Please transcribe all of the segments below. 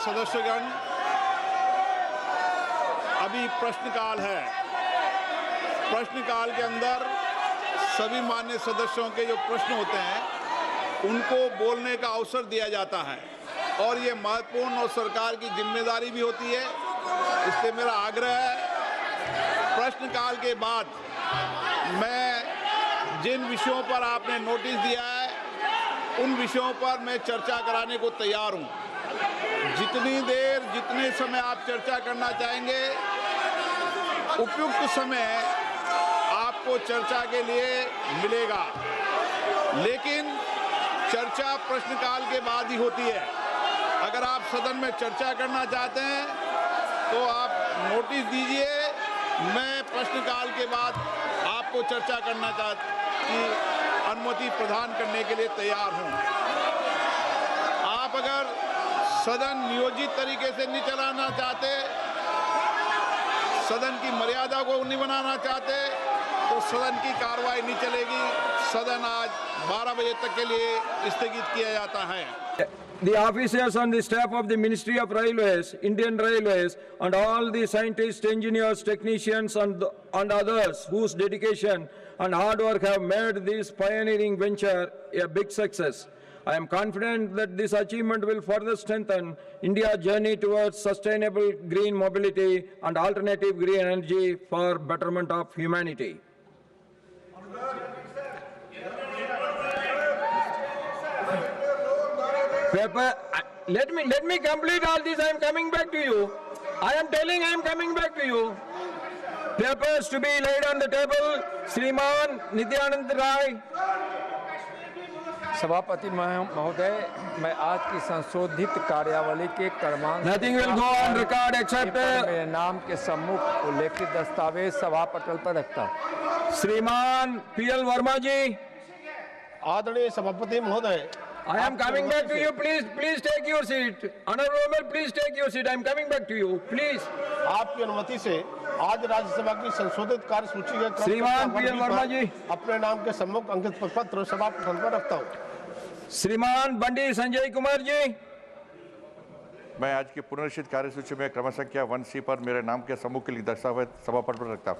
सदस्यगण, अभी प्रश्नकाल है। प्रश्नकाल के अंदर सभी मान्य सदस्यों के जो प्रश्न होते हैं उनको बोलने का अवसर दिया जाता है और ये महत्वपूर्ण और सरकार की जिम्मेदारी भी होती है। इसलिए मेरा आग्रह है, प्रश्नकाल के बाद मैं जिन विषयों पर आपने नोटिस दिया है उन विषयों पर मैं चर्चा कराने को तैयार हूँ। जितनी देर, जितने समय आप चर्चा करना चाहेंगे, उपयुक्त समय आपको चर्चा के लिए मिलेगा, लेकिन चर्चा प्रश्नकाल के बाद ही होती है। अगर आप सदन में चर्चा करना चाहते हैं तो आप नोटिस दीजिए, मैं प्रश्नकाल के बाद आपको चर्चा करना की अनुमति प्रदान करने के लिए तैयार हूं। आप अगर सदन नियोजित तरीके से नहीं चलाना चाहते, सदन की मर्यादा को नहीं बनाना चाहते, तो सदन की कार्रवाई नहीं चलेगी। सदन आज 12 बजे तक के लिए स्थगित किया जाता है। The officers and the staff of the Ministry of Railways, Indian Railways, and all the scientists, engineers, technicians, and others whose dedication and hard work have made this pioneering venture a big success. I am confident that this achievement will further strengthen India's journey towards sustainable green mobility and alternative green energy for betterment of humanity. Paper, let me complete all this. I am coming back to you. I am telling I am coming back to you. Papers to be laid on the table. Shriman Nityanand Rai. सभापति महोदय, मैं आज की संशोधित कार्यावली के क्रमांक Nothing will go on record except मेरे नाम के सम्मुख उल्लेखित दस्तावेज सभा पटल पर रखता हूँ। श्रीमान PL वर्मा जी। आदरणीय सभापति महोदय, I am coming back to you. Please take your seat. Honorable member, please take your seat. I am coming back to you. Please. आपकी अनुमति से आज राज्यसभा की संशोधित कार्य सूची के क्रम श्रीमान PL वर्मा जी अपने नाम के सम्मुख अंकित पत्र सभा पटल पर रखता हूँ। श्रीमान बंडी संजय कुमार जी। मैं आज की पुनर्निश्चित कार्य सूची में क्रम संख्या 1C पर मेरे नाम के सम्मुख के लिए दस्तावेज सभा पटल पर रखता हूँ।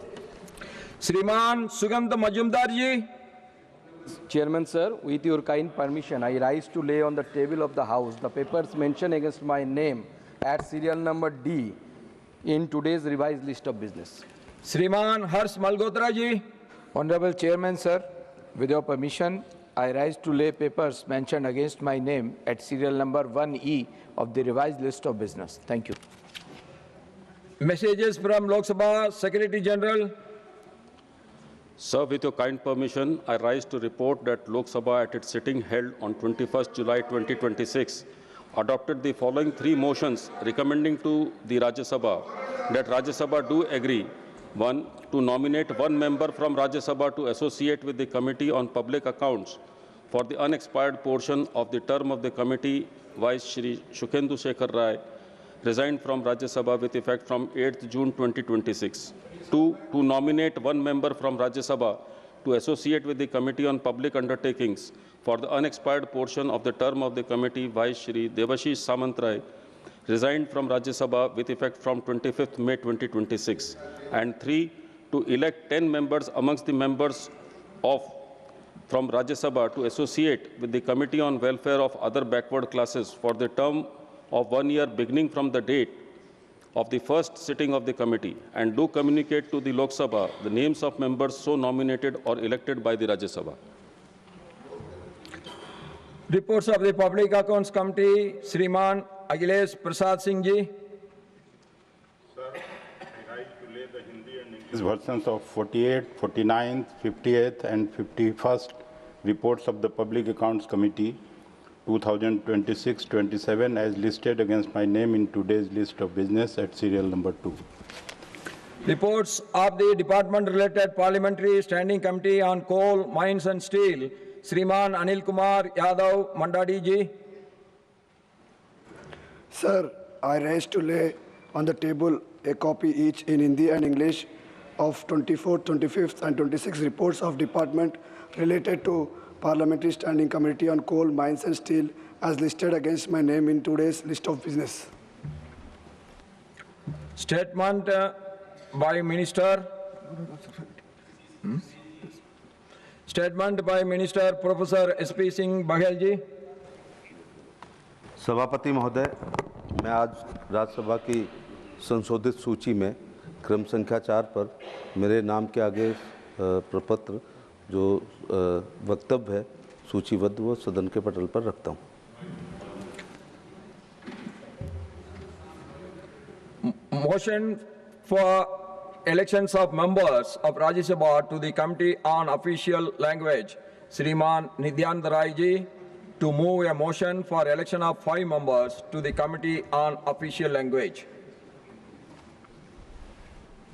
श्रीमान सुगंध मजुमदार जी। Chairman sir, with your kind permission, I rise to lay on the table of the House the papers mentioned against my name at serial number D in today's revised list of business. श्रीमान हर्ष Malhotra ji. Honorable Chairman sir, with your permission, I rise to lay papers mentioned against my name at serial number 1E of the revised list of business. Thank you. Messages from Lok Sabha Secretary General. Sir, with your kind permission, I rise to report that Lok Sabha at its sitting held on 21st July 2026 adopted the following 3 motions recommending to the Rajya Sabha that Rajya Sabha do agree: 1. To nominate 1 member from Rajya Sabha to associate with the Committee on Public Accounts for the unexpired portion of the term of the committee, Vice Shri Shukhendu Shekhar Rai, resigned from Rajya Sabha with effect from 8th June 2026. 2. To nominate 1 member from Rajya Sabha to associate with the Committee on Public Undertakings for the unexpired portion of the term of the committee, Vice Shri Devashish Samantrai, resigned from Rajya Sabha with effect from 25th May 2026. And 3. To elect 10 members amongst the members from Rajya Sabha to associate with the Committee on Welfare of Other Backward Classes for the term of 1 year beginning from the date of the first sitting of the committee, and do communicate to the Lok Sabha the names of members so nominated or elected by the Rajya Sabha. Reports of the Public Accounts Committee, Shriman Akhilesh Prasad Singh ji. Sir, I rise to lay the Hindi and English versions of 48th, 49th, 50th and 51st reports of the Public Accounts Committee 2026-27 as listed against my name in today's list of business at serial number 2. Reports of the Department-related Parliamentary Standing Committee on Coal, Mines and Steel, Shriman Anil Kumar Yadav Mandadi ji. Sir, I rise to lay on the table a copy each in Hindi and English of 24th, 25th and 26th reports of department related to Parliamentary Standing Committee on Coal, Mines and Steel as listed against my name in today's list of business. Statement by Minister. Statement by Minister Professor S.P. Singh Baghel ji. सभापति महोदय, मैं आज राज्यसभा की संशोधित सूची में क्रम संख्या 4 पर मेरे नाम के आगे प्रपत्र जो वक्तव्य है सूचीबद्ध वो सदन के पटल पर रखता हूँ। Motion for elections of members of Rajya Sabha to the Committee on Official Language. Shriman Nityanand Rai ji to move a motion for election of 5 members to the Committee on Official Language.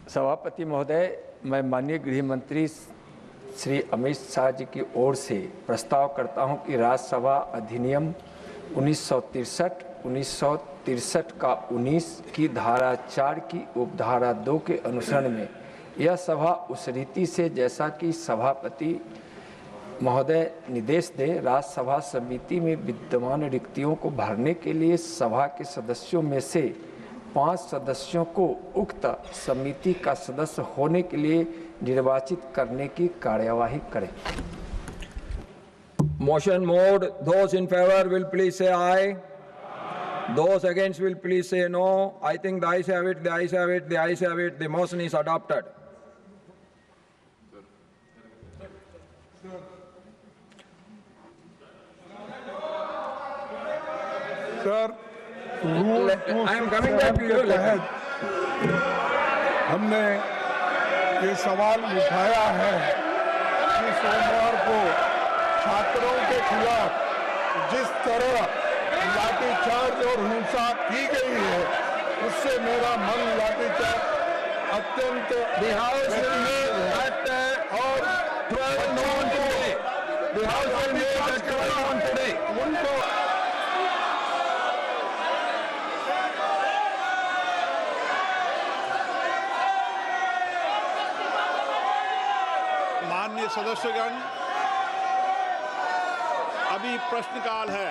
सभापति महोदय, मैं माननीय गृह मंत्री श्री अमित शाह जी की ओर से प्रस्ताव करता हूं कि राज्यसभा अधिनियम 1963 का 19 की धारा 4 की उपधारा 2 के अनुसरण में यह सभा उस रीति से जैसा कि सभापति महोदय निर्देश दें राज्यसभा समिति में विद्यमान रिक्तियों को भरने के लिए सभा के सदस्यों में से 5 सदस्यों को उक्त समिति का सदस्य होने के लिए निर्वाचित करने की कार्यवाही करें। Motion moved. Those in favor will please say aye. Those against will please say no. I think the ayes have it, the ayes have it, the ayes have it. The motion is adopted. Sir, I am coming back to you. हमने ये सवाल उठाया है कि सोमवार को छात्रों के खिलाफ जिस तरह लाठीचार्ज और हिंसा की गई है उससे मेरा मन लाठीचार्ज अत्यंत उनको माननीय सदस्यगण, अभी प्रश्नकाल है।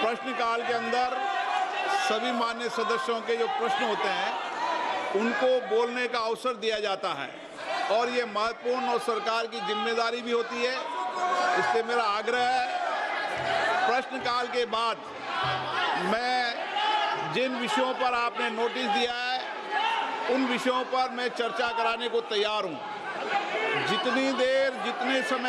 प्रश्नकाल के अंदर सभी माननीय सदस्यों के जो प्रश्न होते हैं उनको बोलने का अवसर दिया जाता है और ये महत्वपूर्ण और सरकार की जिम्मेदारी भी होती है। इसलिए मेरा आग्रह है प्रश्नकाल के बाद मैं जिन विषयों पर आपने नोटिस दिया है उन विषयों पर मैं चर्चा कराने को तैयार हूँ। जितनी देर जितने समय